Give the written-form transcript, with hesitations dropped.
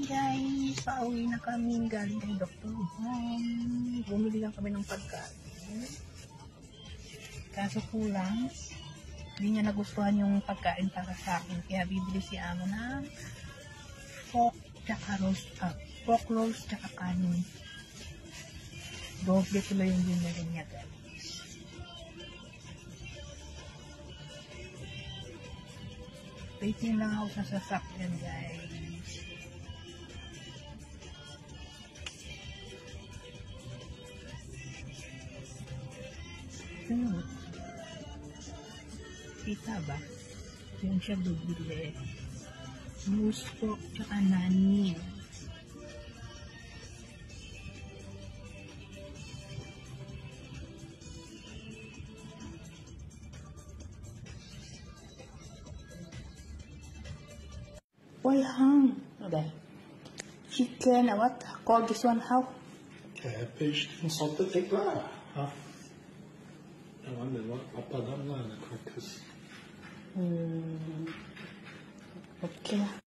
Guys, pauwi na kami galing kay Dr. Bumili lang kami ng pagkain. Kaso kulang. Hindi niya nagustuhan yung pagkain para sa akin. Kaya bibili si Amo ng pork roast tsaka kanin. Doble kilo yung binili niya, guys. Waiting lang ako sa sasakyan, guys. Kita ba? Yung siya bibili. Gusto tsaka nanin. Boy, hang. Okay. Chicken, what? Call this one how? Cabbage and salted egg lah. Huh? I wonder what papadam lah, the crackers. Okay lah.